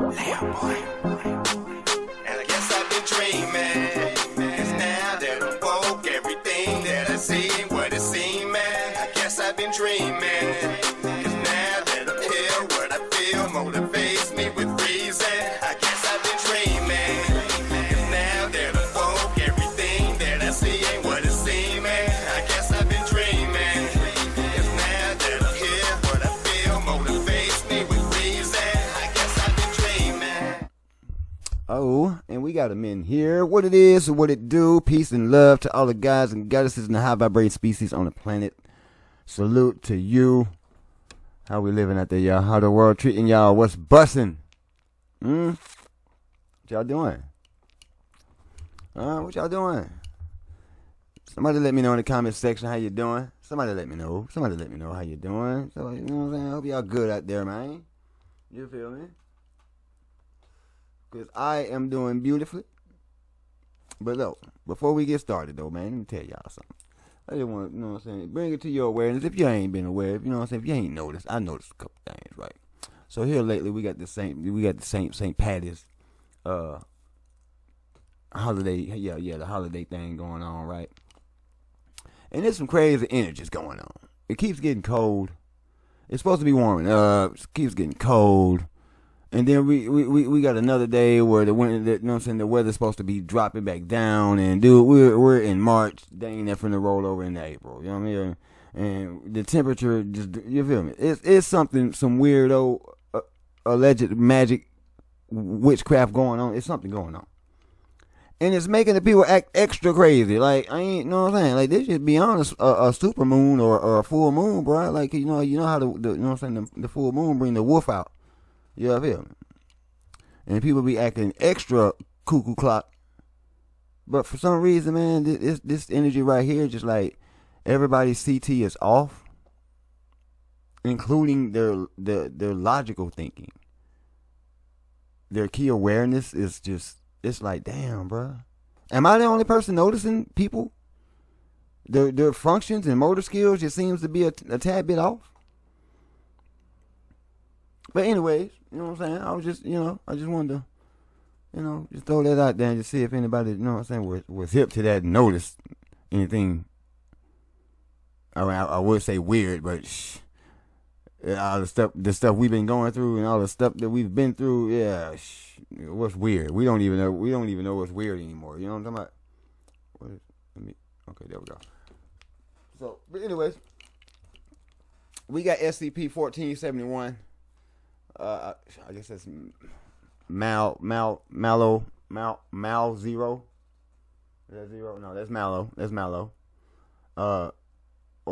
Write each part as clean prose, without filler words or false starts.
And I guess I've been dreaming. 'Cause now that I'm woke, everything that I see ain't what it seems, man. I guess I've been dreaming. 'Cause now that I'm here, what I feel motivates me with reason. I guess I've been dreaming. 'Cause now that I'm woke, everything that I see ain't what it seems, man. I guess I've been dreaming. 'Cause now that I'm here, what I feel motivates me with reason. I guess I've been dreaming. Oh, and we got them in here. What it is and what it do. Peace and love to all the guys and goddesses and the high vibrating species on the planet. Salute to you. How we living out there, y'all? How the world treating y'all? What's bustin'? What y'all doing? What y'all doing? Somebody let me know in the comment section how you doing. Somebody let me know. Somebody let me know how you doing. So, you know what I'm saying? I hope y'all good out there, man. You feel me? Because I am doing beautifully. But look, before we get started though, man, let me tell y'all something. I just want to, you know what I'm saying, bring it to your awareness. If you ain't been aware, if you know what I'm saying, if you ain't noticed, I noticed a couple things, right? So here lately we got the St. Patty's holiday, the holiday thing going on, right? And there's some crazy energies going on. It keeps getting cold. It's supposed to be warming up. It keeps getting cold. And then we got another day where the winter, you know what I'm saying, the weather's supposed to be dropping back down. And dude, we're in March. They ain't never finna roll over into April. You know what I mean? And the temperature just, you feel me? It's something, some weirdo alleged magic witchcraft going on. It's something going on. And it's making the people act extra crazy. Like, I ain't, you know what I'm saying? Like, this should be on a super moon or a full moon, bro. Like, you know how the you know what I'm saying, the full moon bring the wolf out. You know what I feel? And people be acting extra cuckoo clock. But for some reason, man, this energy right here, just like everybody's CT is off, including their logical thinking. Their key awareness is just, it's like, damn, bro. Am I the only person noticing people? Their functions and motor skills just seems to be a tad bit off. But anyways, you know what I'm saying? I was just, I just wanted to, just throw that out there and just see if anybody, you know what I'm saying, was hip to that and noticed anything. I would say weird, but all the stuff we've been going through and all the stuff that we've been through, yeah, what's weird? We don't even know what's weird anymore. You know what I'm talking about? Okay, there we go. So, but anyways, we got SCP-1471. I guess that's Mal Zero. Is that zero? No, that's Mallow. That's Mallow. Or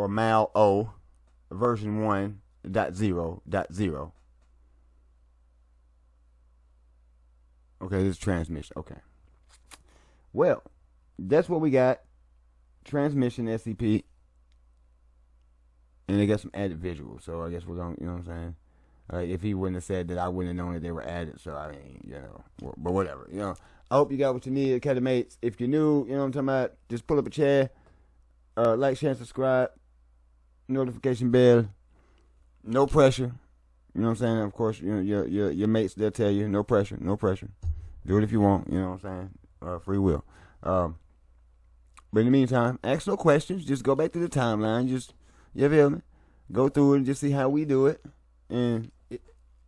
Mal O, version 1.0.0. Okay, this is transmission. Okay. Well, that's what we got. Transmission SCP. And they got some added visuals. So I guess we're going to, you know what I'm saying? If he wouldn't have said that, I wouldn't have known that they were added. So, I mean, but whatever. I hope you got what you need, Academy mates. If you're new, you know what I'm talking about, just pull up a chair. Like, share, and subscribe. Notification bell. No pressure. You know what I'm saying? Of course, your mates, they'll tell you, no pressure, no pressure. Do it if you want, you know what I'm saying? Free will. But in the meantime, ask no questions. Just go back to the timeline. Just, you feel me? Go through it and just see how we do it. And, you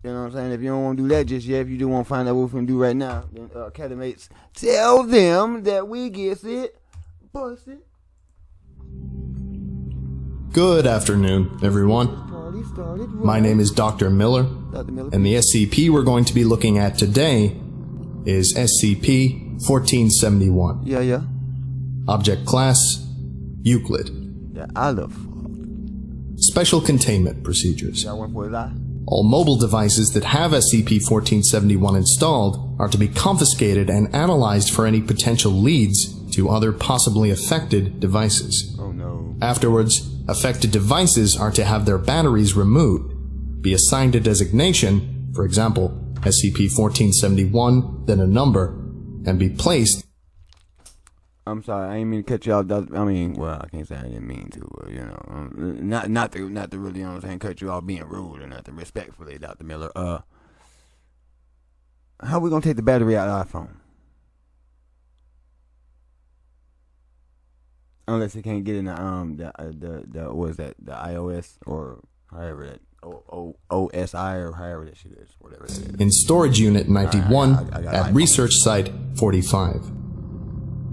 know what I'm saying? If you don't want to do that just yet, if you do want to find out what we're going to do right now, then Academy mates, tell them that we gets it busted. Good afternoon, everyone. My name is Dr. Miller, and the SCP we're going to be looking at today is SCP-1471. Yeah. Object Class, Euclid. Yeah, I love. Special Containment Procedures. Y'all went for a lie? All mobile devices that have SCP-1471 installed are to be confiscated and analyzed for any potential leads to other possibly affected devices. Oh no. Afterwards, affected devices are to have their batteries removed, be assigned a designation, for example, SCP-1471, then a number, and be placed. I'm sorry, I didn't mean to cut you off. I mean, well, I can't say I didn't mean to, but not to really, you know what I'm saying, cut you off being rude or nothing, respectfully, Dr. Miller. how we gonna take the battery out of our phone? Unless it can't get in the what is that, the iOS or however that OSI or however that shit is, whatever it is. In Storage Unit 91 at Research Site 45.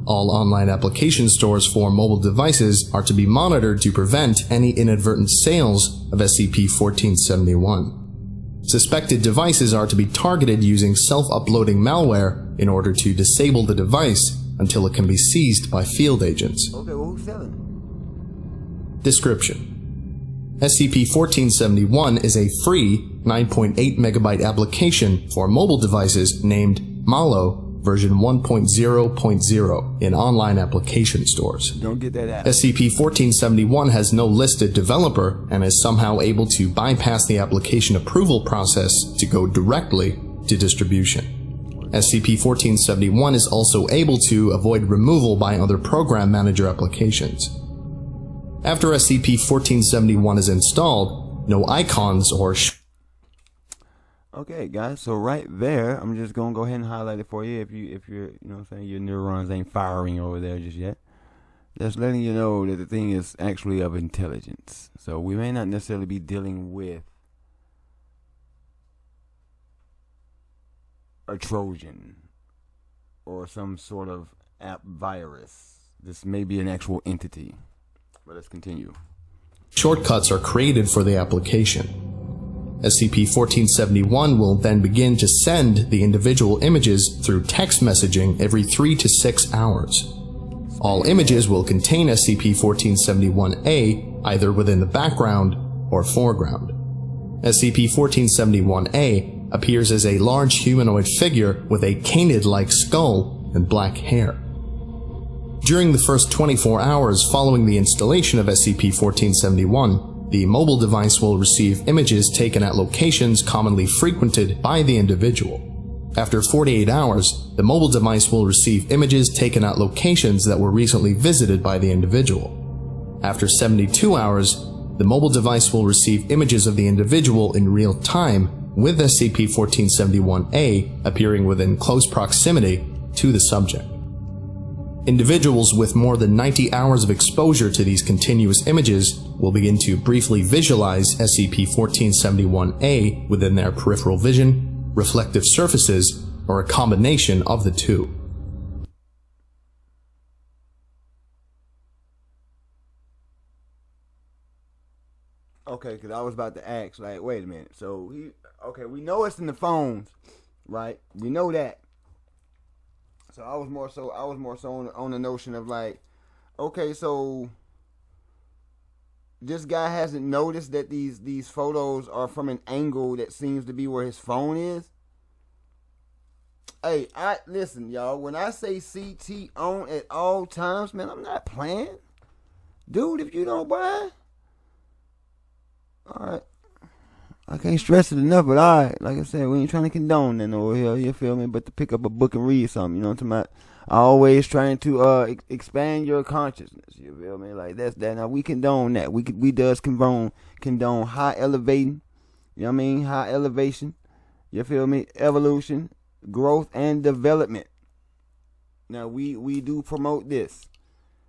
All online application stores for mobile devices are to be monitored to prevent any inadvertent sales of SCP-1471. Suspected devices are to be targeted using self-uploading malware in order to disable the device until it can be seized by field agents. Okay, well, who's selling it? Description: SCP-1471 is a free 9.8 megabyte application for mobile devices named Malo version 1.0.0 in online application stores. Don't get that out. SCP-1471 has no listed developer and is somehow able to bypass the application approval process to go directly to distribution. SCP-1471 is also able to avoid removal by other program manager applications. After SCP-1471 is installed, no icons or Okay, guys, so right there, I'm just gonna go ahead and highlight it for you if you're, you know what I'm saying, your neurons ain't firing over there just yet. Just letting you know that the thing is actually of intelligence. So we may not necessarily be dealing with a Trojan or some sort of app virus. This may be an actual entity. But let's continue. Shortcuts are created for the application. SCP-1471 will then begin to send the individual images through text messaging every 3 to 6 hours. All images will contain SCP-1471-A either within the background or foreground. SCP-1471-A appears as a large humanoid figure with a canid-like skull and black hair. During the first 24 hours following the installation of SCP-1471, the mobile device will receive images taken at locations commonly frequented by the individual. After 48 hours, the mobile device will receive images taken at locations that were recently visited by the individual. After 72 hours, the mobile device will receive images of the individual in real time, with SCP-1471-A appearing within close proximity to the subject. Individuals with more than 90 hours of exposure to these continuous images will begin to briefly visualize SCP-1471-A within their peripheral vision, reflective surfaces, or a combination of the two. Okay, because I was about to ask, like, wait a minute. So, we know it's in the phones, right? We know that. So I was more so on the notion of like, okay, so this guy hasn't noticed that these photos are from an angle that seems to be where his phone is. Hey, listen, y'all. When I say CT on at all times, man, I'm not playing, dude. If you don't buy, all right. I can't stress it enough, but alright, like I said, we ain't trying to condone that over here, you feel me? But to pick up a book and read something, you know what I'm talking about? Always trying to expand your consciousness, you feel me? Like that's that. Now we condone that. We does condone high elevating, you know what I mean? High elevation, you feel me? Evolution, growth, and development. Now we do promote this.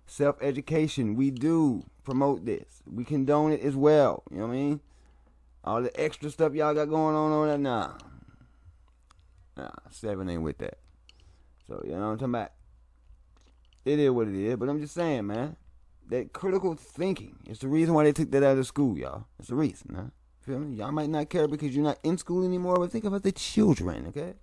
Self-education, we do promote this. We condone it as well, you know what I mean? All the extra stuff y'all got going on over there, nah, 7 ain't with that. So, you know what I'm talking about? It is what it is, but I'm just saying, man, that critical thinking is the reason why they took that out of school, y'all. It's the reason, huh? Feel me? Y'all might not care because you're not in school anymore, but think about the children, okay?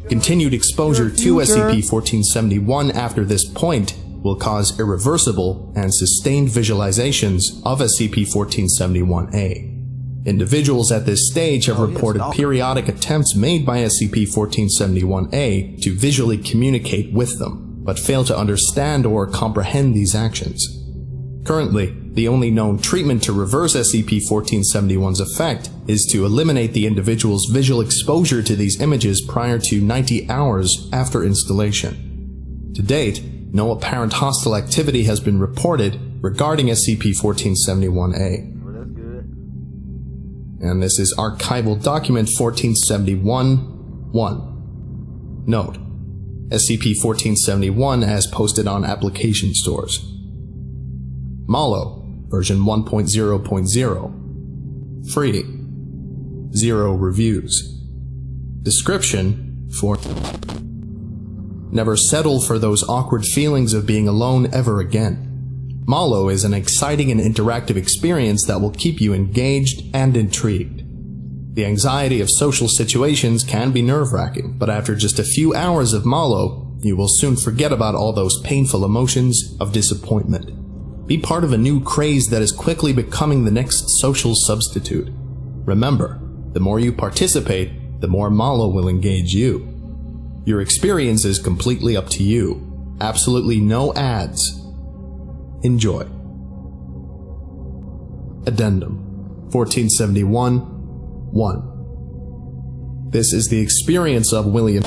Continued exposure to SCP-1471 after this point will cause irreversible and sustained visualizations of SCP-1471-A. Individuals at this stage have reported periodic attempts made by SCP-1471-A to visually communicate with them, but fail to understand or comprehend these actions. Currently, the only known treatment to reverse SCP-1471's effect is to eliminate the individual's visual exposure to these images prior to 90 hours after installation. To date, no apparent hostile activity has been reported regarding SCP-1471-A. Well, that's good. And this is archival document 1471, 1. Note: SCP-1471 as posted on application stores. Malo, version 1.0.0. Free. 0 reviews. Description: 4. Never settle for those awkward feelings of being alone ever again. Malo is an exciting and interactive experience that will keep you engaged and intrigued. The anxiety of social situations can be nerve-wracking, but after just a few hours of Malo, you will soon forget about all those painful emotions of disappointment. Be part of a new craze that is quickly becoming the next social substitute. Remember, the more you participate, the more Malo will engage you. Your experience is completely up to you. Absolutely no ads. Enjoy. Addendum 1471 1. This is the experience of William,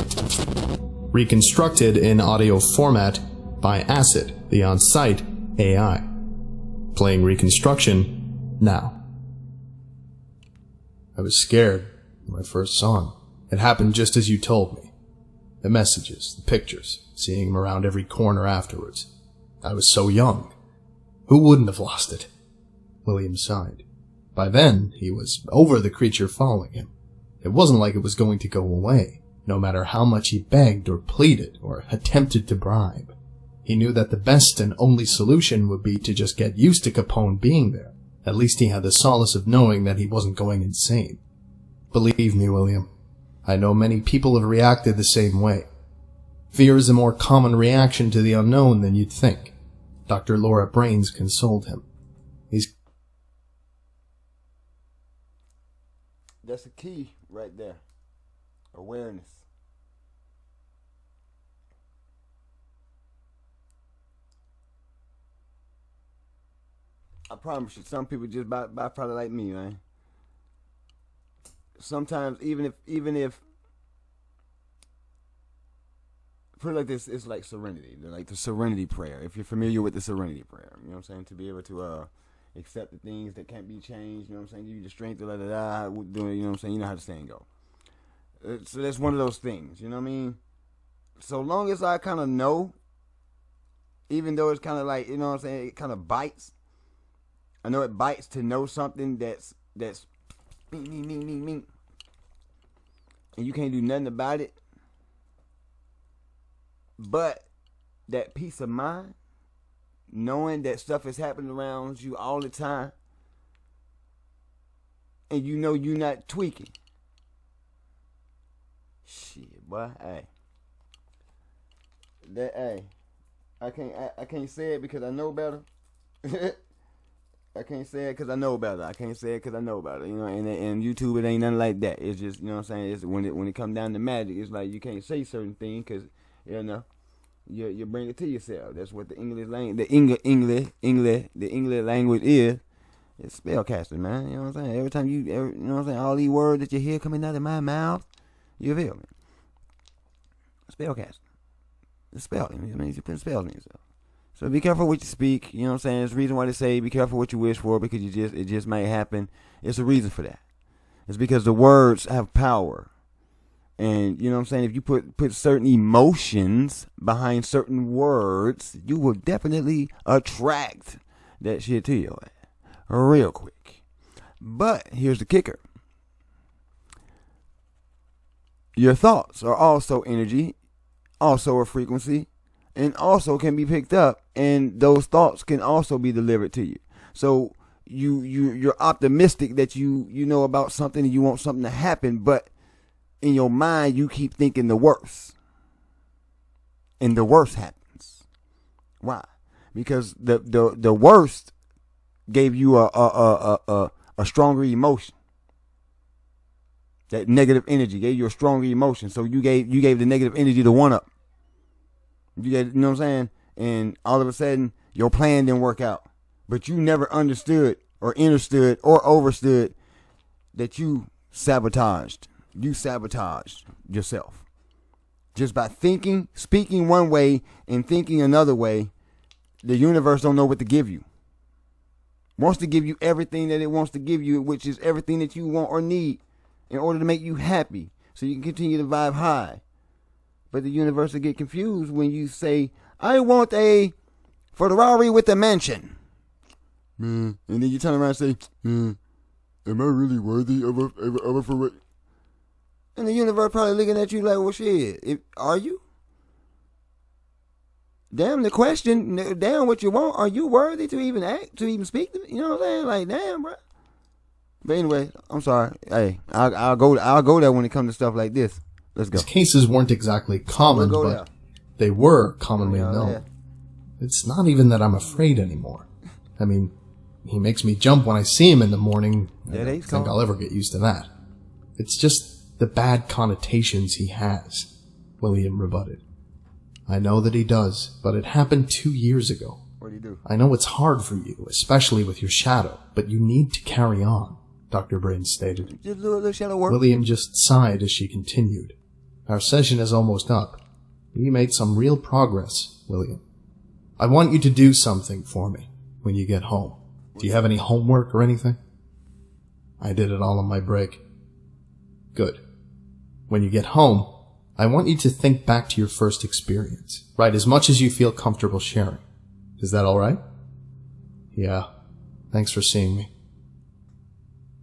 reconstructed in audio format by Acid, the on-site AI. Playing reconstruction now. I was scared when I first saw him. It happened just as you told me. The messages, the pictures, seeing him around every corner afterwards. I was so young. Who wouldn't have lost it? William sighed. By then, he was over the creature following him. It wasn't like it was going to go away, no matter how much he begged or pleaded or attempted to bribe. He knew that the best and only solution would be to just get used to Capone being there. At least he had the solace of knowing that he wasn't going insane. Believe me, William, I know many people have reacted the same way. Fear is a more common reaction to the unknown than you'd think. Dr. Laura Brains consoled him. That's the key right there. Awareness. I promise you, some people just by probably like me, man. Sometimes even if put it like this, it's like serenity. Like the serenity prayer. If you're familiar with the serenity prayer, you know what I'm saying? To be able to accept the things that can't be changed, you know what I'm saying? Give you the strength to let it out, doing it, you know what I'm saying? You know how the saying go. So that's one of those things, you know what I mean? So long as I kind of know, even though it's kind of like, you know what I'm saying, it kind of bites. I know it bites to know something that's me, and you can't do nothing about it. But that peace of mind, knowing that stuff is happening around you all the time, and you know you're not tweaking. Shit, boy, I can't say it because I know better. I can't say it because I know better. I can't say it because I know better. You know, and YouTube, it ain't nothing like that. It's just, you know what I'm saying. It's when it comes down to magic, it's like you can't say certain things because, you know, you bring it to yourself. That's what the English language, the English language is. It's spellcasting, man. You know what I'm saying. Every time you know what I'm saying. All these words that you hear coming out of my mouth, you feel me? Spellcasting. It's spelling. It means you're putting spells in yourself. So be careful what you speak. You know what I'm saying. There's a reason why they say be careful what you wish for, because it just might happen. It's a reason for that. It's because the words have power. And you know what I'm saying, if you put certain emotions behind certain words, you will definitely attract that shit to your ass real quick. But here's the kicker. Your thoughts are also energy, also a frequency, and also can be picked up, and those thoughts can also be delivered to you. So you're optimistic that you know about something and you want something to happen, but in your mind you keep thinking the worst, and the worst happens. Why? Because the worst gave you a stronger emotion. That negative energy gave you a stronger emotion, so you gave the negative energy the one up. You know what I'm saying? And all of a sudden, your plan didn't work out. But you never understood or understood or overstood that you sabotaged. You sabotaged yourself. Just by speaking one way and thinking another way, the universe don't know what to give you. Wants to give you everything that it wants to give you, which is everything that you want or need in order to make you happy. so you can continue to vibe high. But the universe will get confused when you say, I want a Ferrari with a mansion. Man, and then you turn around and say, man, am I really worthy of a Ferrari? And the universe probably looking at you like, well, shit, are you? Damn the question, damn what you want. Are you worthy to even act, to even speak to me? You know what I'm saying? Like, damn, bro. But anyway, I'm sorry. Hey, I'll go there when it comes to stuff like this. Let's go. These cases weren't exactly common, but there. they were commonly known. There. It's not even that I'm afraid anymore. I mean, he makes me jump when I see him in the morning. I don't think I'll ever get used to that. It's just the bad connotations he has, William rebutted. I know that he does, but it happened 2 years ago. What do you do? I know it's hard for you, especially with your shadow, but you need to carry on, Dr. Brains stated. Just a little shadow work. William just sighed as she continued. Our session is almost up. We made some real progress, William. I want you to do something for me when you get home. Do you have any homework or anything? I did it all on my break. Good. When you get home, I want you to think back to your first experience. Write as much as you feel comfortable sharing. Is that all right? Yeah. Thanks for seeing me.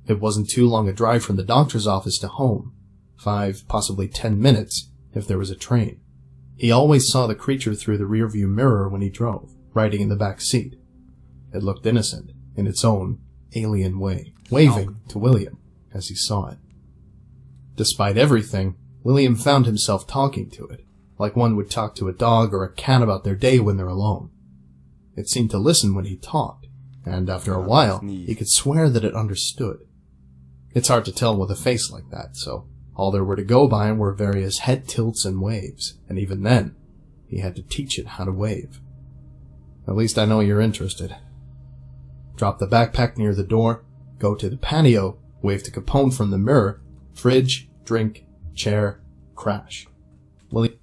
It wasn't too long a drive from the doctor's office to home. 5, possibly 10 minutes, if there was a train. He always saw the creature through the rearview mirror when he drove, riding in the back seat. It looked innocent, in its own alien way, waving to William as he saw it. Despite everything, William found himself talking to it, like one would talk to a dog or a cat about their day when they're alone. It seemed to listen when he talked, and after a while, he could swear that it understood. It's hard to tell with a face like that, so all there were to go by were various head tilts and waves, and even then, he had to teach it how to wave. At least I know you're interested. Drop the backpack near the door, go to the patio, wave to Capone from the mirror, fridge, drink, chair, crash. William.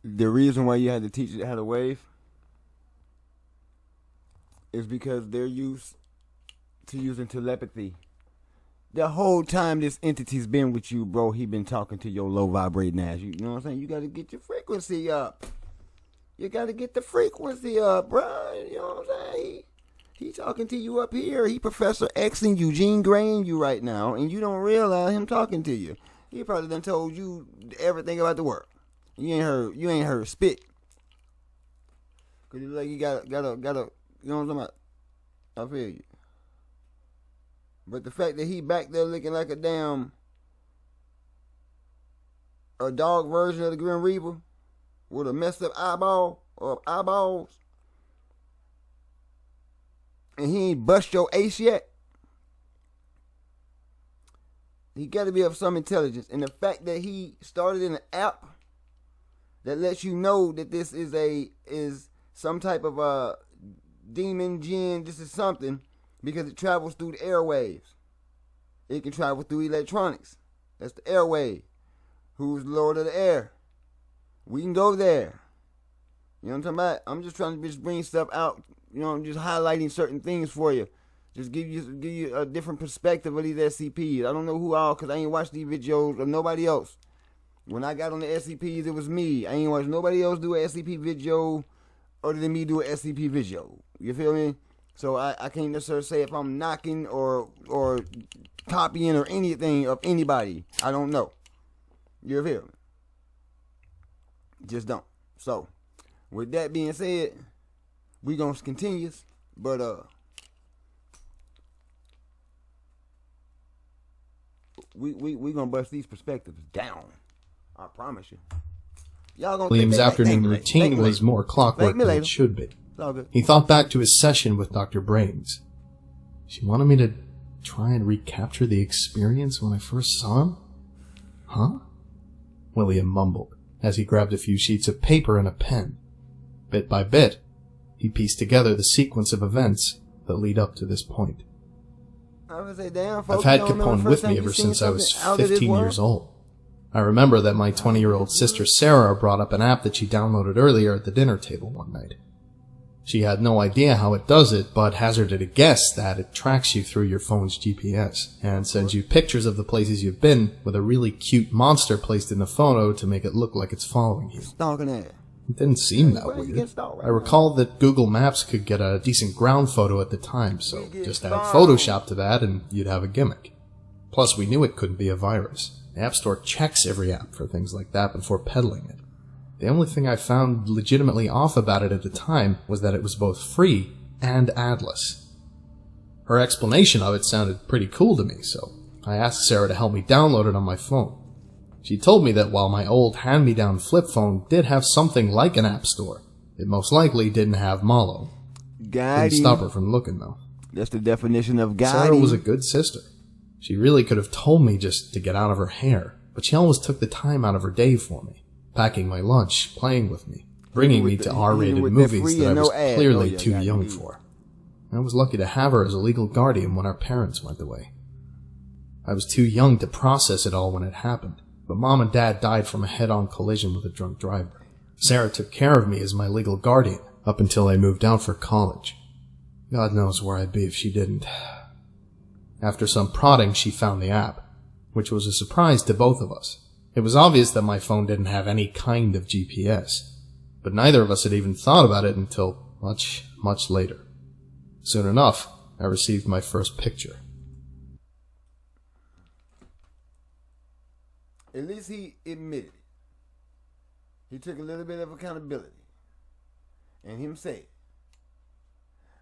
The reason why you had to teach it how to wave is because they're used to using telepathy. The whole time this entity's been with you, bro, he been talking to your low vibrating ass. You know what I'm saying? You gotta get your frequency up. You gotta get the frequency up, bro. You know what I'm saying? He talking to you up here. He Professor X and Eugene Graying you right now, and you don't realize him talking to you. He probably done told you everything about the world. You ain't heard spit. Cause you like you gotta, you know what I'm talking about? I feel you. But the fact that he back there looking like a dog version of the Grim Reaper with a messed up eyeball or eyeballs, and he ain't bust your ace yet, he got to be of some intelligence. And the fact that he started in an app that lets you know that this is some type of demon, jinn, this is something, because it travels through the airwaves. It can travel through electronics. That's the airwave. Who's the Lord of the Air? We can go there. You know what I'm talking about? I'm just trying to just bring stuff out. You know, I'm just highlighting certain things for you. Just give you a different perspective of these SCPs. I don't know who all, because I ain't watched these videos of nobody else. When I got on the SCPs, it was me. I ain't watched nobody else do an SCP video other than me do an SCP video. You feel me? So I can't necessarily say if I'm knocking or copying or anything of anybody. I don't know. You feel me? Just don't. So, with that being said, we gonna continue, but we gonna bust these perspectives down. I promise you. Y'all gonna William's afternoon routine was more clockwork than it should be. He thought back to his session with Dr. Brains. She wanted me to try and recapture the experience when I first saw him? Huh? William mumbled as he grabbed a few sheets of paper and a pen. Bit by bit, he pieced together the sequence of events that lead up to this point. I've had Capone with me ever since I was 15 years old. I remember that my 20-year-old sister Sarah brought up an app that she downloaded earlier at the dinner table one night. She had no idea how it does it, but hazarded a guess that it tracks you through your phone's GPS and sends you pictures of the places you've been with a really cute monster placed in the photo to make it look like it's following you. Stalking ass. It didn't seem that weird. I recall that Google Maps could get a decent ground photo at the time, so just add Photoshop to that and you'd have a gimmick. Plus, we knew it couldn't be a virus. The App Store checks every app for things like that before peddling it. The only thing I found legitimately off about it at the time was that it was both free and adless. Her explanation of it sounded pretty cool to me, so I asked Sarah to help me download it on my phone. She told me that while my old hand-me-down flip phone did have something like an app store, it most likely didn't have Malo. Didn't stop her from looking, though. That's the definition of guiding. Sarah was a good sister. She really could have told me just to get out of her hair, but she always took the time out of her day for me, packing my lunch, playing with me, bringing me to R-rated movies that I was clearly too young for. I was lucky to have her as a legal guardian when our parents went away. I was too young to process it all when it happened, but Mom and Dad died from a head-on collision with a drunk driver. Sarah took care of me as my legal guardian up until I moved out for college. God knows where I'd be if she didn't. After some prodding, she found the app, which was a surprise to both of us. It was obvious that my phone didn't have any kind of GPS, but neither of us had even thought about it until much, much later. Soon enough, I received my first picture. At least he admitted it. He took a little bit of accountability. And him said,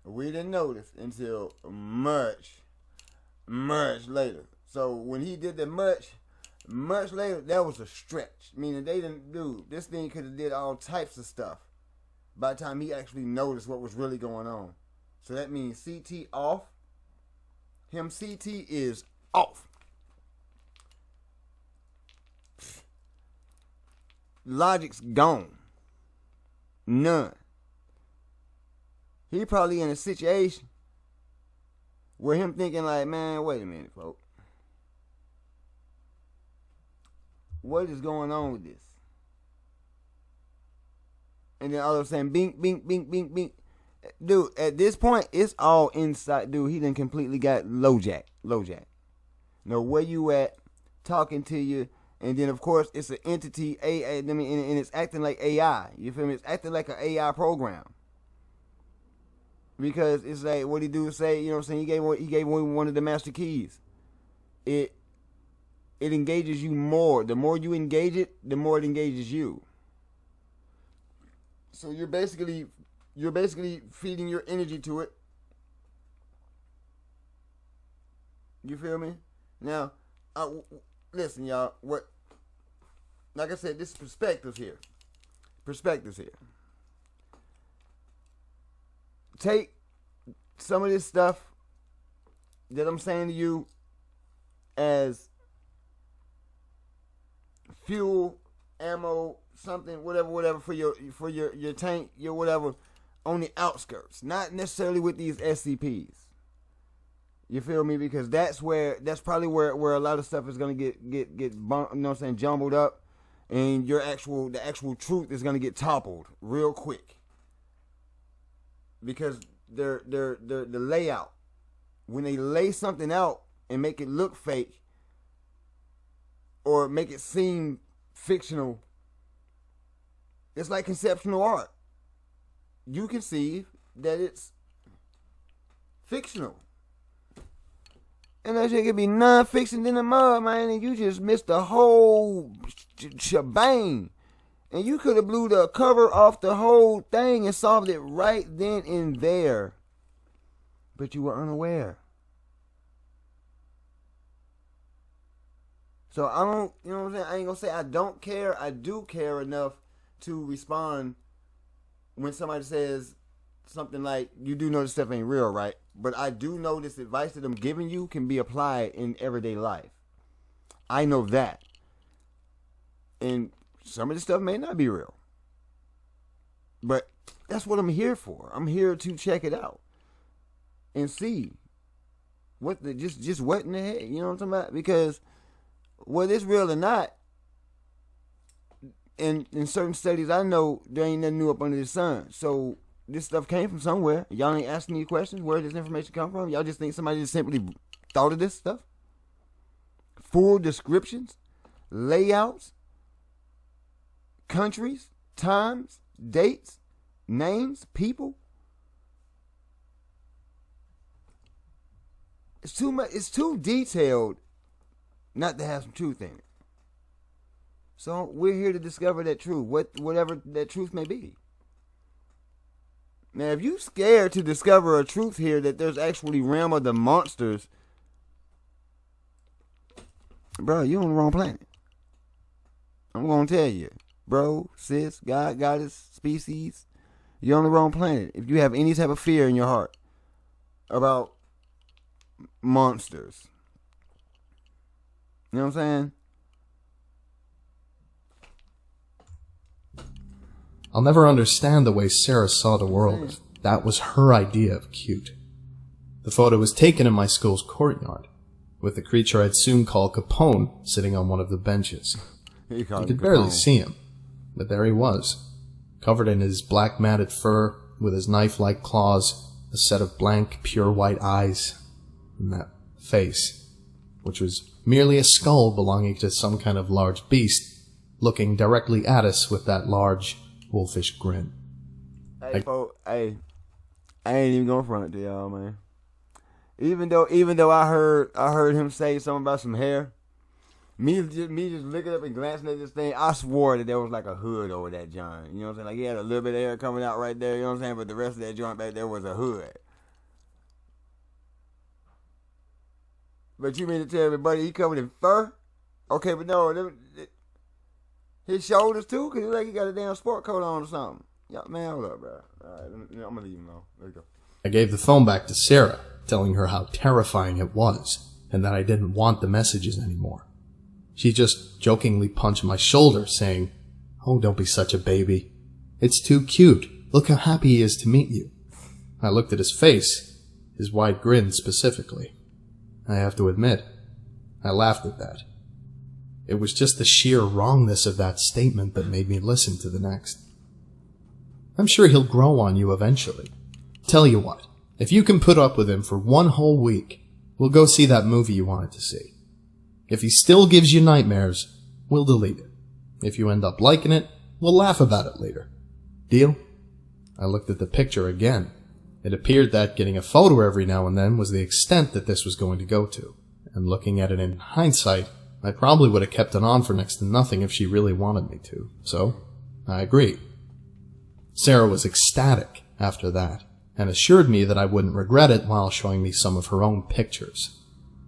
we didn't notice until much later. So when he did the much later, that was a stretch. Meaning they didn't do, this thing could have did all types of stuff by the time he actually noticed what was really going on. So that means CT off. Him CT is off. Logic's gone. None. He probably in a situation where him thinking like, man, wait a minute, folks. What is going on with this? And then all of a sudden, bink, bink, bink, bink, bink. Dude, at this point, it's all inside. Dude, he done completely got low jack. Know where you at, talking to you. And then, of course, it's an entity, and it's acting like AI. You feel me? It's acting like an AI program. Because it's like, what he do say, you know what I'm saying? He gave one of the master keys. It engages you more. The more you engage it, the more it engages you. So you're basically feeding your energy to it. You feel me? Now, listen, y'all. Like I said, this is perspectives here. Take some of this stuff that I'm saying to you as fuel, ammo, something, whatever for your tank, your whatever, on the outskirts, not necessarily with these SCPs. You feel me? Because that's probably where a lot of stuff is gonna get you know what I'm saying, jumbled up, and the actual truth is gonna get toppled real quick. Because the layout, when they lay something out and make it look fake or make it seem fictional, it's like conceptual art. You conceive that it's fictional. And that shit could be non-fiction in the mud, man, and you just missed the whole shebang. And you could have blew the cover off the whole thing and solved it right then and there. But you were unaware. So I don't, you know what I'm saying? I ain't gonna say I don't care. I do care enough to respond when somebody says something like, you do know this stuff ain't real, right? But I do know this advice that I'm giving you can be applied in everyday life. I know that. And some of this stuff may not be real. But that's what I'm here for. I'm here to check it out and see what just what in the heck, you know what I'm talking about? Because whether it's real or not, in certain studies I know there ain't nothing new up under the sun. So this stuff came from somewhere. Y'all ain't asking me questions. Where did this information come from? Y'all just think somebody just simply thought of this stuff? Full descriptions, layouts, countries, times, dates, names, people. It's too much. It's too detailed not to have some truth in it. So we're here to discover that truth, whatever that truth may be. Now, if you scared to discover a truth here that there's actually realm of the monsters, bro, you on the wrong planet. I'm gonna tell you, bro, sis, God, goddess, species, you're on the wrong planet. If you have any type of fear in your heart about monsters, you know what I'm saying? I'll never understand the way Sarah saw the world if that was her idea of cute. The photo was taken in my school's courtyard, with the creature I'd soon call Capone sitting on one of the benches. You could barely see him, but there he was, covered in his black matted fur, with his knife-like claws, a set of blank, pure white eyes, and that face, which was merely a skull belonging to some kind of large beast, looking directly at us with that large, wolfish grin. Hey, folks, hey, I ain't even gonna front to y'all, man. Even though I heard him say something about some hair, me just looking up and glancing at this thing, I swore that there was like a hood over that joint. You know what I'm saying? Like he had a little bit of hair coming out right there. You know what I'm saying? But the rest of that joint back there was a hood. But you mean to tell me, buddy, he covered in fur? Okay, but no, his shoulders too, cause it's like he got a damn sport coat on or something. Yeah, man, hold up, bro. All right, I'm gonna leave him alone. There you go. I gave the phone back to Sarah, telling her how terrifying it was, and that I didn't want the messages anymore. She just jokingly punched my shoulder, saying, "Oh, don't be such a baby. It's too cute. Look how happy he is to meet you." I looked at his face, his wide grin specifically. I have to admit, I laughed at that. It was just the sheer wrongness of that statement that made me listen to the next. "I'm sure he'll grow on you eventually. Tell you what, if you can put up with him for one whole week, we'll go see that movie you wanted to see. If he still gives you nightmares, we'll delete it. If you end up liking it, we'll laugh about it later. Deal?" I looked at the picture again. It appeared that getting a photo every now and then was the extent that this was going to go to, and looking at it in hindsight, I probably would have kept it on for next to nothing if she really wanted me to, so I agreed. Sarah was ecstatic after that, and assured me that I wouldn't regret it while showing me some of her own pictures.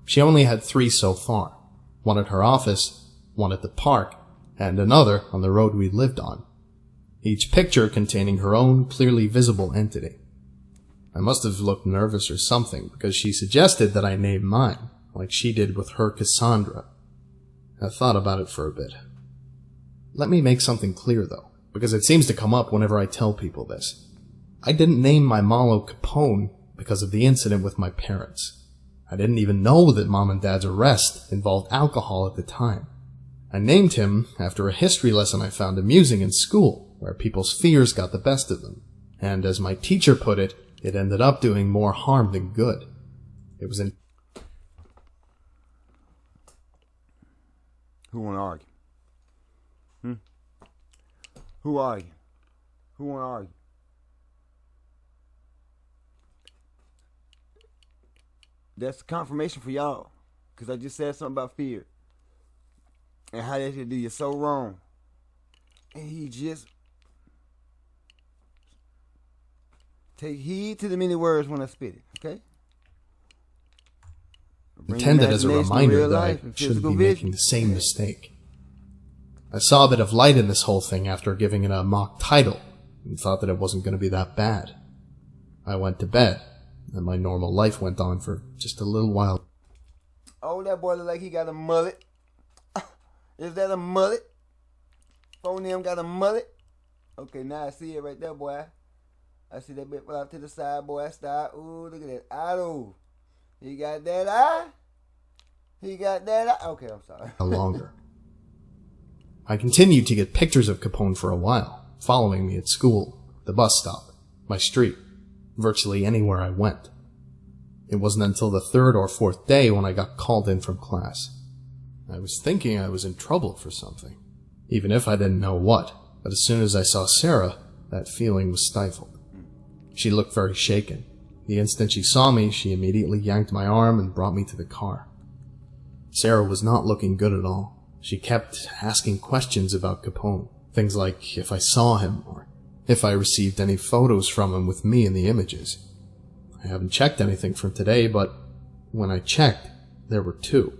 She only had 3 so far, one at her office, one at the park, and another on the road we lived on, each picture containing her own clearly visible entity. I must have looked nervous or something, because she suggested that I name mine, like she did with her Cassandra. I thought about it for a bit. Let me make something clear, though, because it seems to come up whenever I tell people this. I didn't name my Malo Capone because of the incident with my parents. I didn't even know that Mom and Dad's arrest involved alcohol at the time. I named him after a history lesson I found amusing in school, where people's fears got the best of them. And as my teacher put it, it ended up doing more harm than good. It was in... Who wanna argue? Who argue? Who wanna argue? That's confirmation for y'all, cause I just said something about fear and how that should do you so wrong. And he just take heed to the many words when I spit it, okay? Intended as a reminder that I shouldn't be making the same mistake. I saw a bit of light in this whole thing after giving it a mock title, and thought that it wasn't going to be that bad. I went to bed, and my normal life went on for just a little while. Oh, that boy look like he got a mullet. Is that a mullet? Phone him got a mullet? Okay, now I see it right there, boy. I see that bit fly up to the side, boy. Stop. Ooh, look at that eye, though. He got that eye? He got that eye? Okay, I'm sorry. Longer. I continued to get pictures of Capone for a while, following me at school, the bus stop, my street, virtually anywhere I went. It wasn't until the third or fourth day when I got called in from class. I was thinking I was in trouble for something, even if I didn't know what, but as soon as I saw Sarah, that feeling was stifled. She looked very shaken. The instant she saw me, she immediately yanked my arm and brought me to the car. Sarah was not looking good at all. She kept asking questions about Capone, things like if I saw him or if I received any photos from him with me in the images. I haven't checked anything from today, but when I checked, there were 2.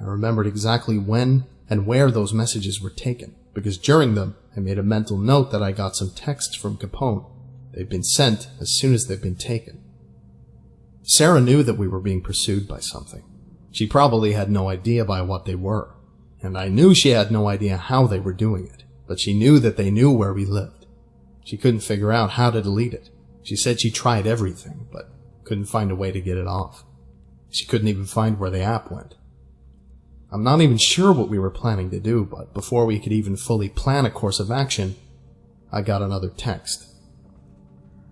I remembered exactly when and where those messages were taken, because during them, I made a mental note that I got some texts from Capone. They'd been sent as soon as they'd been taken. Sarah knew that we were being pursued by something. She probably had no idea by what they were, and I knew she had no idea how they were doing it, but she knew that they knew where we lived. She couldn't figure out how to delete it. She said she tried everything, but couldn't find a way to get it off. She couldn't even find where the app went. I'm not even sure what we were planning to do, but before we could even fully plan a course of action, I got another text.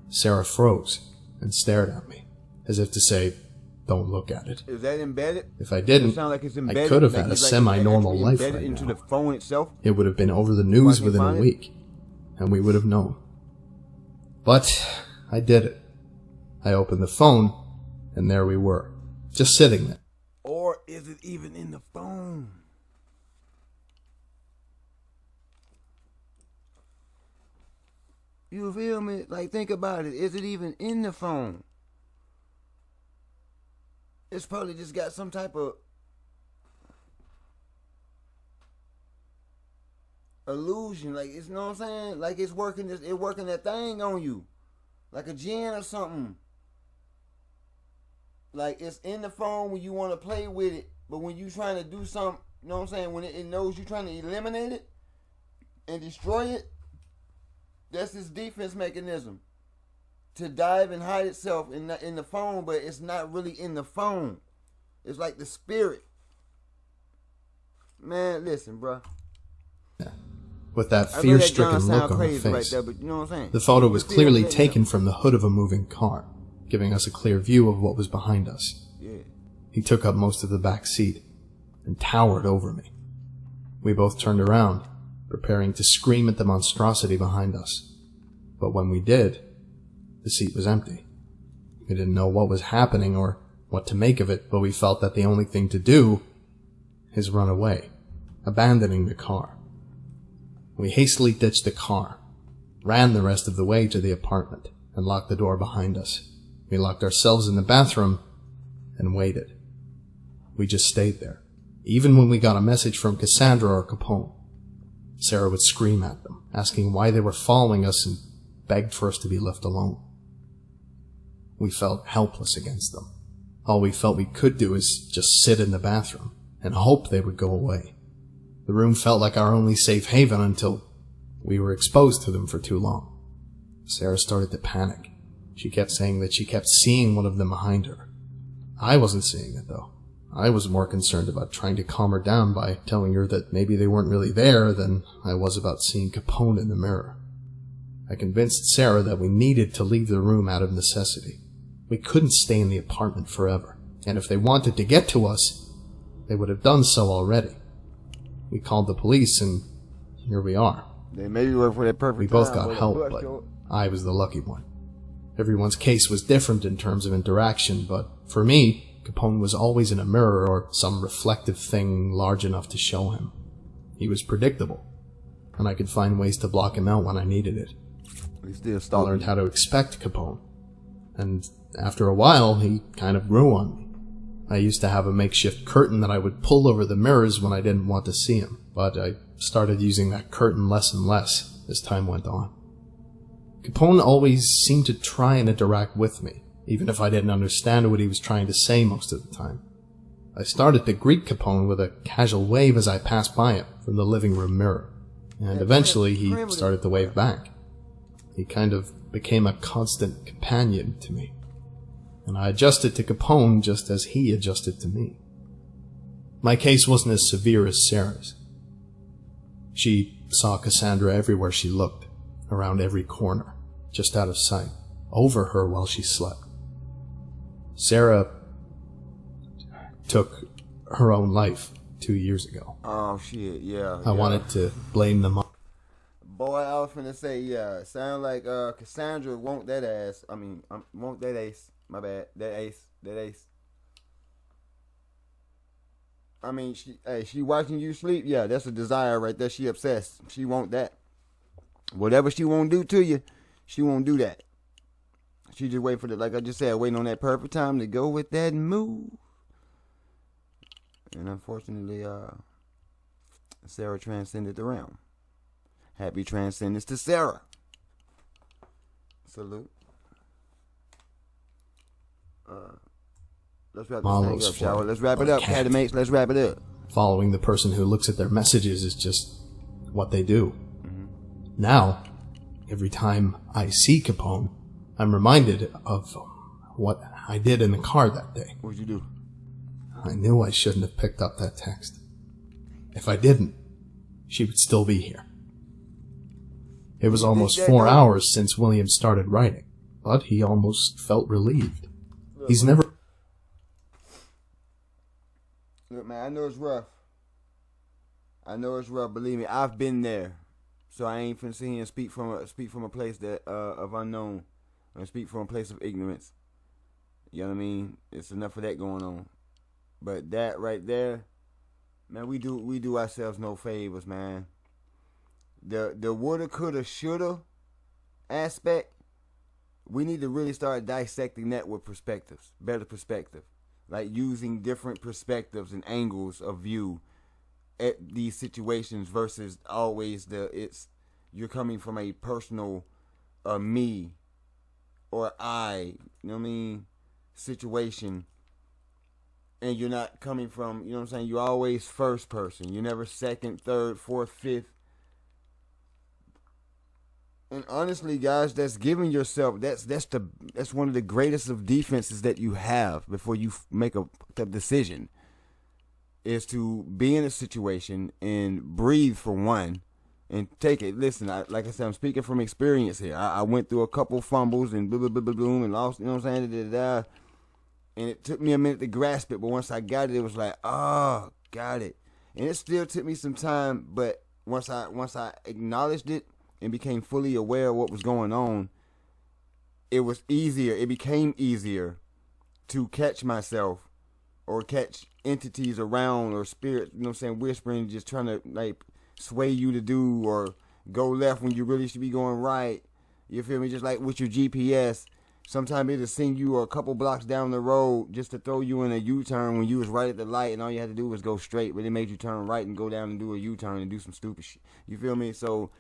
Sarah froze and stared at me, as if to say, "Don't look at it." Is that embedded? If I didn't, Like embedded, I could have like had a it's like semi-normal it's life embedded right into now. the phone itself. It would have been over the news Why within a find it? week, and we would have known. But I did it. I opened the phone, and there we were, just sitting there. Or is it even in the phone? You feel me? Like, think about it. Is it even in the phone? It's probably just got some type of illusion. Like, it's, you know what I'm saying? Like, it's working that thing on you. Like a gin or something. Like, it's in the phone when you want to play with it, but when you trying to do something, you know what I'm saying? When it knows you're trying to eliminate it and destroy it, that's its defense mechanism. To dive and hide itself in the phone, but it's not really in the phone. It's like the spirit. Man, listen, bro. With that I know that fear-stricken John look sound on her crazy right face. there, but you know what I'm saying? The photo was Feel clearly it, taken from the hood of a moving car, giving us a clear view of what was behind us. Yeah. He took up most of the back seat and towered over me. We both turned around, preparing to scream at the monstrosity behind us. But when we did, the seat was empty. We didn't know what was happening or what to make of it, but we felt that the only thing to do is run away, abandoning the car. We hastily ditched the car, ran the rest of the way to the apartment, and locked the door behind us. We locked ourselves in the bathroom and waited. We just stayed there, even when we got a message from Cassandra or Capone. Sarah would scream at them, asking why they were following us, and begged for us to be left alone. We felt helpless against them. All we felt we could do is just sit in the bathroom and hope they would go away. The room felt like our only safe haven until we were exposed to them for too long. Sarah started to panic. She kept saying that she kept seeing one of them behind her. I wasn't seeing it, though. I was more concerned about trying to calm her down by telling her that maybe they weren't really there than I was about seeing Capone in the mirror. I convinced Sarah that we needed to leave the room out of necessity. We couldn't stay in the apartment forever, and if they wanted to get to us, they would have done so already. We called the police, and here we are. They maybe work for that perfect We both time, got but help, bust but your- I was the lucky one. Everyone's case was different in terms of interaction, but for me, Capone was always in a mirror or some reflective thing large enough to show him. He was predictable, and I could find ways to block him out when I needed it. They still I stalking learned you. how to expect Capone, and after a while, he kind of grew on me. I used to have a makeshift curtain that I would pull over the mirrors when I didn't want to see him, but I started using that curtain less and less as time went on. Capone always seemed to try and interact with me, even if I didn't understand what he was trying to say most of the time. I started to greet Capone with a casual wave as I passed by him from the living room mirror, and eventually he started to wave back. He kind of became a constant companion to me, and I adjusted to Capone just as he adjusted to me. My case wasn't as severe as Sarah's. She saw Cassandra everywhere she looked, around every corner, just out of sight, over her while she slept. Sarah took her own life 2 years ago. Oh, shit, yeah. I wanted to blame them on. Boy, I was finna say, yeah. Sound like Cassandra want that ass. I mean, want that ace. My bad. That ace. I mean, she watching you sleep. Yeah, that's a desire right there. She obsessed. She want that. Whatever she won't do to you, she won't do that. She just wait for like I just said, waiting on that perfect time to go with that move. And unfortunately, Sarah transcended the realm. Happy transcendence to Sarah. Salute. Let's wrap this thing up, Shower. Let's wrap it up, Catamates. Let's wrap it up. Following the person who looks at their messages is just what they do. Mm-hmm. Now, every time I see Capone, I'm reminded of what I did in the car that day. What'd you do? I knew I shouldn't have picked up that text. If I didn't, she would still be here. It was almost 4 hours since William started writing, but he almost felt relieved. He's never... Look, man, I know it's rough. Believe me, I've been there. So I ain't finna sit here and speak from a place that of unknown, and speak from a place of ignorance. You know what I mean? It's enough of that going on. But that right there, man, we do ourselves no favors, man. The woulda, coulda, shoulda aspect, we need to really start dissecting that with perspectives, better perspective. Like using different perspectives and angles of view at these situations versus always you're coming from a personal me or I, you know what I mean, situation, and you're not coming from, you know what I'm saying, you're always first person. You're never second, third, fourth, fifth. And honestly, guys, that's giving yourself, that's one of the greatest of defenses that you have before you make a decision, is to be in a situation and breathe for one and take it. Listen, like I said, I'm speaking from experience here. I went through a couple fumbles and boom and lost, you know what I'm saying, and it took me a minute to grasp it, but once I got it, it was like, oh, got it. And it still took me some time, but once I acknowledged it and became fully aware of what was going on, it was easier. It became easier to catch myself or catch entities around or spirits, you know what I'm saying, whispering, just trying to like sway you to do or go left when you really should be going right. You feel me? Just like with your GPS, sometimes it'll send you a couple blocks down the road just to throw you in a U-turn when you was right at the light and all you had to do was go straight, but it made you turn right and go down and do a U-turn and do some stupid shit. You feel me? So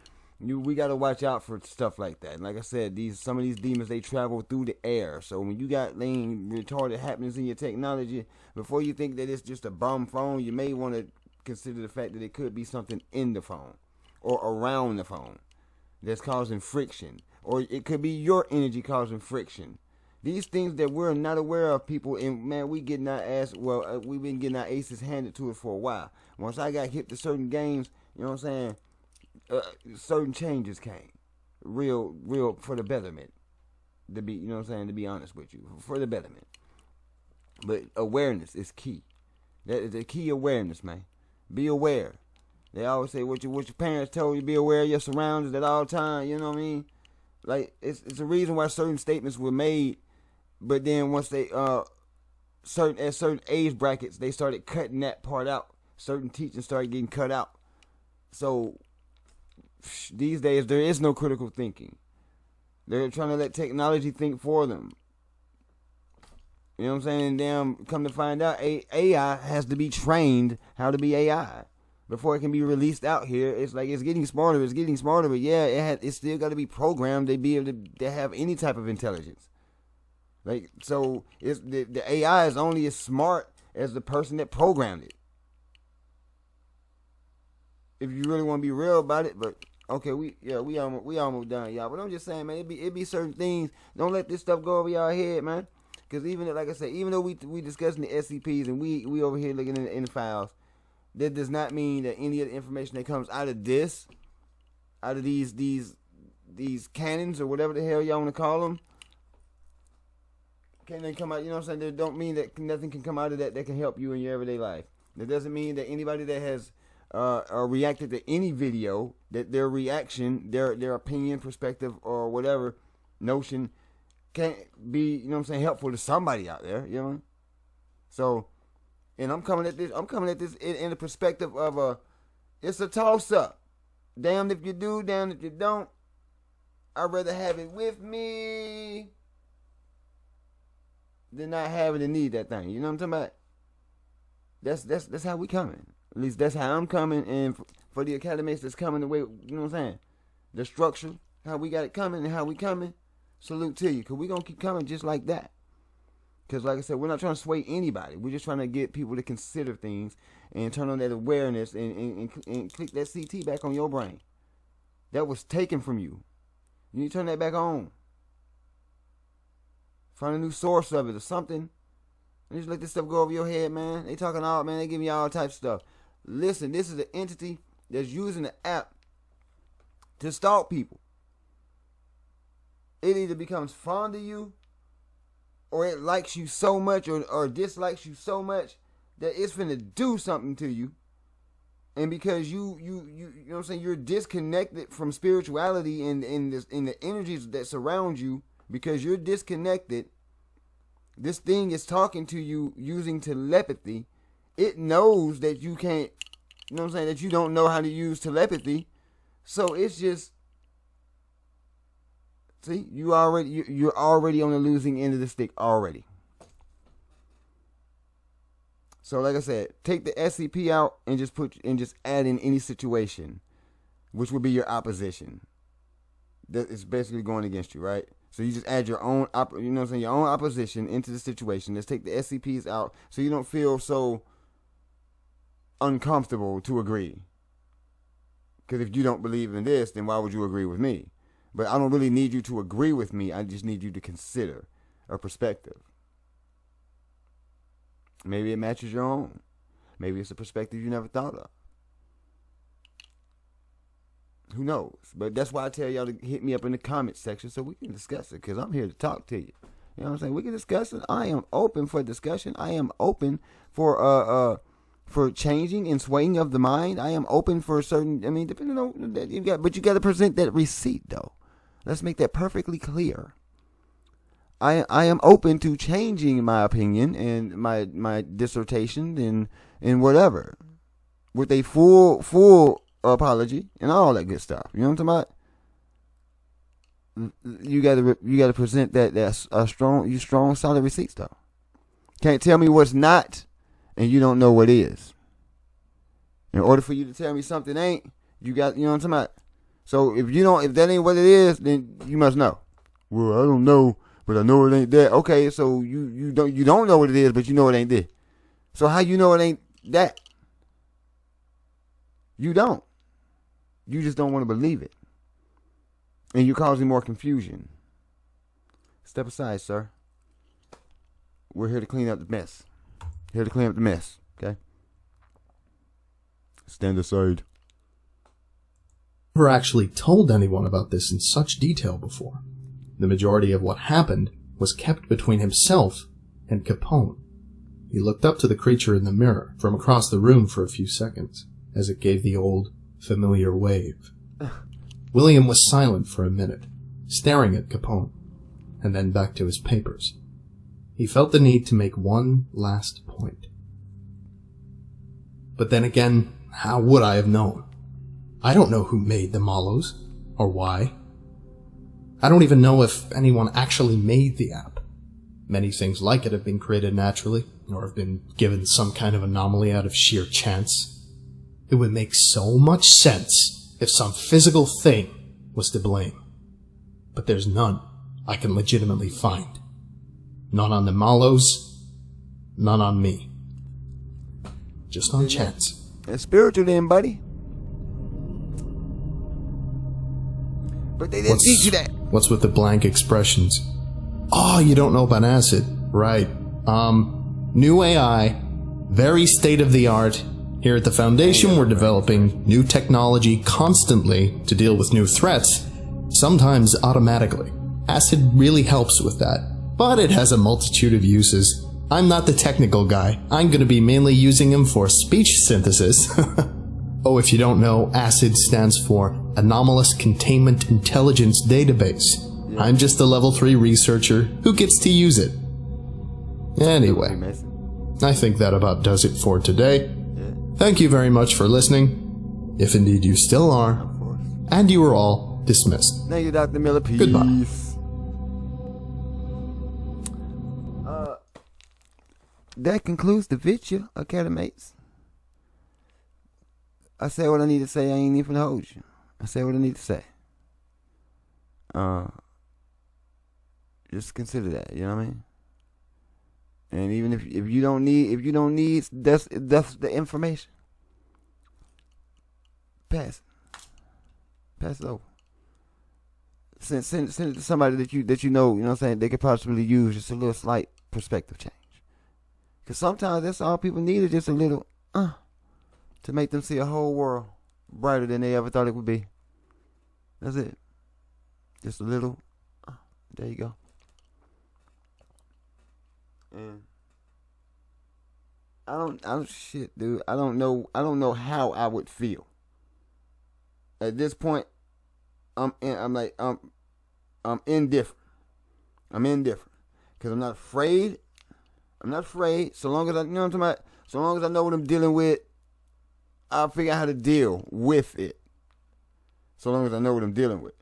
we got to watch out for stuff like that. And like I said, some of these demons, they travel through the air. So when you got retarded happenings in your technology, before you think that it's just a bum phone, you may want to consider the fact that it could be something in the phone or around the phone that's causing friction. Or it could be your energy causing friction. These things that we're not aware of, people, and man, we getting our ass, we've been getting our aces handed to us for a while. Once I got hit to certain games, you know what I'm saying, certain changes came, real for the betterment. To be, you know what I'm saying, to be honest with you, for the betterment. But awareness is key. That is the key, awareness, man. Be aware. They always say what your parents told you, be aware of your surroundings at all times. You know what I mean? Like it's a reason why certain statements were made, but then once they at certain age brackets, they started cutting that part out. Certain teachings started getting cut out. So these days, there is no critical thinking. They're trying to let technology think for them. You know what I'm saying? And damn, come to find out, AI has to be trained how to be AI before it can be released out here. It's like it's getting smarter, but yeah, it's still got to be programmed to be able to have any type of intelligence. Like, so it's the AI is only as smart as the person that programmed it. If you really want to be real about it, but okay, we almost done, y'all. But I'm just saying, man, it be certain things. Don't let this stuff go over y'all head, man. Because even like I said, even though we discussing the SCPs and we over here looking in the files, that does not mean that any of the information that comes out of these these cannons or whatever the hell y'all want to call them. Can they come out? You know what I'm saying? That don't mean that nothing can come out of that can help you in your everyday life. That doesn't mean that anybody that has reacted to any video, that their reaction, their opinion, perspective, or whatever notion can't be, you know what I'm saying, helpful to somebody out there, you know? So, and I'm coming at this in the perspective of it's a toss-up. Damned if you do, damned if you don't. I'd rather have it with me than not have it and need that thing. You know what I'm talking about? That's how we coming. At least that's how I'm coming, and for the academics that's coming the way, you know what I'm saying? The structure, how we got it coming and how we coming, salute to you. Because we going to keep coming just like that. Because like I said, we're not trying to sway anybody. We're just trying to get people to consider things and turn on that awareness and click that CT back on your brain. That was taken from you. You need to turn that back on. Find a new source of it or something. And just let this stuff go over your head, man. They talking all, man. They giving you all types of stuff. Listen, this is an entity that's using the app to stalk people. It either becomes fond of you, or it likes you so much, or dislikes you so much that it's finna do something to you. And because you know what I'm saying, you're disconnected from spirituality and the energies that surround you, because you're disconnected, this thing is talking to you using telepathy. It knows that you can't, you know what I'm saying, that you don't know how to use telepathy. So it's just, see, you're already on the losing end of the stick already. So like I said, take the SCP out and just add in any situation, which would be your opposition. That is basically going against you, right? So you just add your own, you know what I'm saying, your own opposition into the situation. Let's take the SCPs out so you don't feel so uncomfortable to agree. Because if you don't believe in this, then why would you agree with me? But I don't really need you to agree with me. I just need you to consider a perspective. Maybe it matches your own. Maybe it's a perspective you never thought of. Who knows? But that's why I tell y'all to hit me up in the comment section so we can discuss it, because I'm here to talk to you. You know what I'm saying? We can discuss it. I am open for discussion. I am open for changing and swaying of the mind. I am open for certain, I mean, depending on that you got, but you got to present that receipt though. Let's make that perfectly clear. I am open to changing my opinion and my dissertation and whatever with a full apology and all that good stuff. You know what I'm talking about? You gotta present that's a strong solid receipts though. Can't tell me what's not and you don't know what is. In order for you to tell me something ain't, you know what I'm talking about? So if that ain't what it is, then you must know. Well, I don't know, but I know it ain't that. Okay, so you don't know what it is, but you know it ain't this. So how you know it ain't that? You don't. You just don't want to believe it. And you're causing more confusion. Step aside, sir. We're here to clean up the mess. Here to clean up the mess, okay? Stand aside. Never actually told anyone about this in such detail before. The majority of what happened was kept between himself and Capone. He looked up to the creature in the mirror from across the room for a few seconds, as it gave the old, familiar wave. William was silent for a minute, staring at Capone, and then back to his papers. He felt the need to make one last point. But then again, how would I have known? I don't know who made the Mallows, or why. I don't even know if anyone actually made the app. Many things like it have been created naturally, or have been given some kind of anomaly out of sheer chance. It would make so much sense if some physical thing was to blame. But there's none I can legitimately find. None on the Mallows, none on me. Just on chance. It's spiritual then, buddy. But they didn't teach you that. What's with the blank expressions? Oh, you don't know about acid. Right. New AI, very state-of-the-art. Here at the Foundation, we're developing new technology constantly to deal with new threats, sometimes automatically. Acid really helps with that, but it has a multitude of uses. I'm not the technical guy. I'm going to be mainly using him for speech synthesis. Oh, if you don't know, ACID stands for Anomalous Containment Intelligence Database. Yeah. I'm just a level 3 researcher who gets to use it. Anyway, I think that about does it for today. Yeah. Thank you very much for listening, if indeed you still are, and you are all dismissed. Thank you, Dr. Miller. Peace. Goodbye. That concludes the video, Academates. I said what I need to say. I ain't even gonna hold you. I said what I need to say. Just consider that. You know what I mean? And even if you don't need, that's the information. Pass it over. Send it to somebody that you know. You know what I'm saying? They could possibly use just a little slight perspective change. Because sometimes that's all people need is just a little to make them see a whole world brighter than they ever thought it would be. That's it. Just a little. There you go. And I don't shit, dude. I don't know how I would feel. At this point, I'm indifferent. I'm indifferent. Because I'm not afraid. So long as I, you know what I'm talking about? So long as I know what I'm dealing with, I'll figure out how to deal with it. So long as I know what I'm dealing with,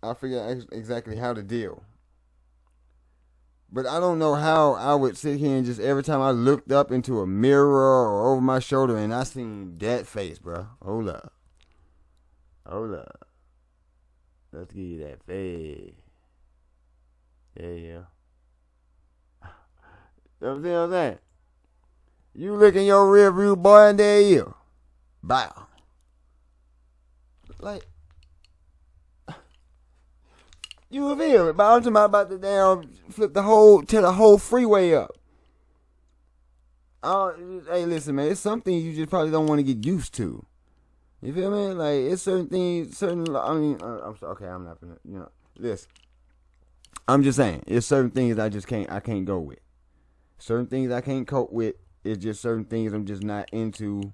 I'll figure out exactly how to deal. But I don't know how I would sit here and just every time I looked up into a mirror or over my shoulder and I seen that face, bro. Hold up. Let's give you that face. Yeah. You know what I'm saying? You look in your rear view, boy, and there you. Bow. Like, you feel it, but I'm talking about the damn flip the whole freeway up. Hey, listen, man, it's something you just probably don't want to get used to. You feel me? Like, it's certain things, I'm sorry, okay, I'm not gonna, listen. I'm just saying, it's certain things I can't go with. Certain things I can't cope with. It's just certain things I'm just not into.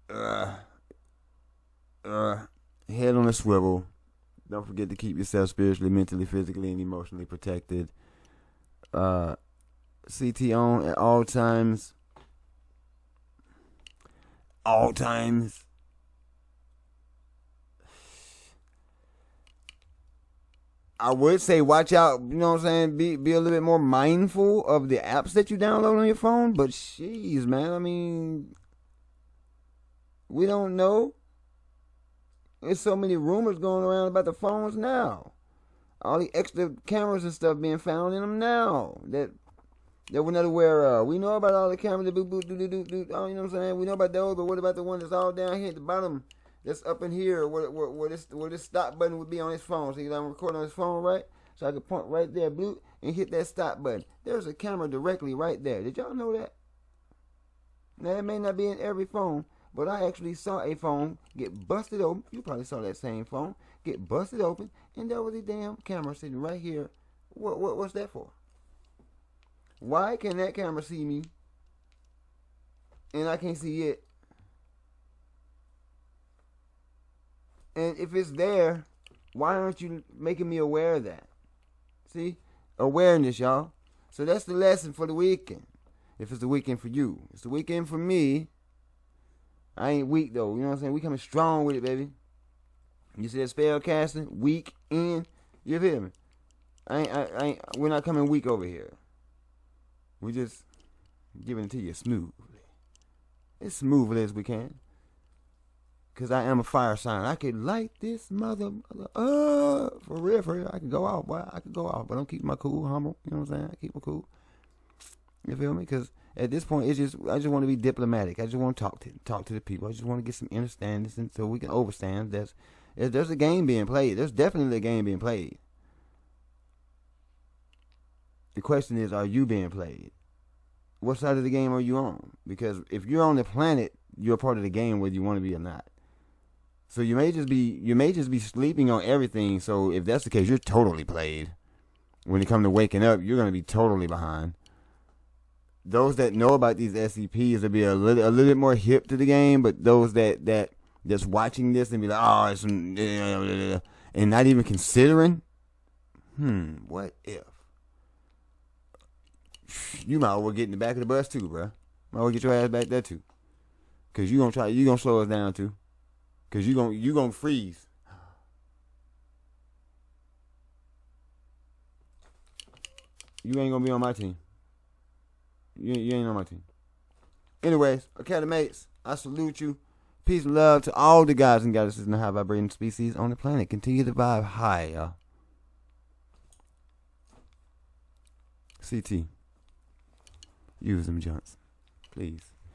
Head on a swivel. Don't forget to keep yourself spiritually, mentally, physically, and emotionally protected. CT on at all times. All times. I would say watch out, you know what I'm saying? Be a little bit more mindful of the apps that you download on your phone. But jeez, man, I mean, we don't know. There's so many rumors going around about the phones now. All the extra cameras and stuff being found in them now that we're not aware of. We know about all the cameras that boop, do, you know what I'm saying? We know about those, but what about the one that's all down here at the bottom? That's up in here where this stop button would be on his phone. See, I'm recording on his phone, right? So I could point right there, blue, and hit that stop button. There's a camera directly right there. Did y'all know that? Now, it may not be in every phone, but I actually saw a phone get busted open. You probably saw that same phone get busted open, and there was a damn camera sitting right here. What's that for? Why can that camera see me, and I can't see it? And if it's there, why aren't you making me aware of that? See? Awareness, y'all. So that's the lesson for the weekend. If it's the weekend for you. It's the weekend for me. I ain't weak, though. You know what I'm saying? We coming strong with it, baby. You see that spell casting? Weak in. You feel me? We're not coming weak over here. We just giving it to you smoothly. As smoothly as we can. Because I am a fire sign. I could light this mother. For real. I can go out, boy. But I'm keeping my cool, humble. You know what I'm saying? I keep my cool. You feel me? Because at this point, I just want to be diplomatic. I just want to talk to the people. I just want to get some understanding so we can overstand. There's a game being played. There's definitely a game being played. The question is, are you being played? What side of the game are you on? Because if you're on the planet, you're a part of the game whether you want to be or not. So you may just be sleeping on everything. So if that's the case, you're totally played. When it comes to waking up, you're gonna be totally behind. Those that know about these SCPs will be a little bit more hip to the game, but those that's watching this and be like, oh, it's some, and not even considering, what if? You might as well get in the back of the bus too, bro. Might as well get your ass back there too, cause you gonna slow us down too, cause you gonna freeze. You ain't gonna be on my team. You ain't on my team. Anyways, Academates, I salute you. Peace and love to all the guys and goddesses and the high vibrating species on the planet. Continue to vibe high, y'all. CT. Use them junks. Please.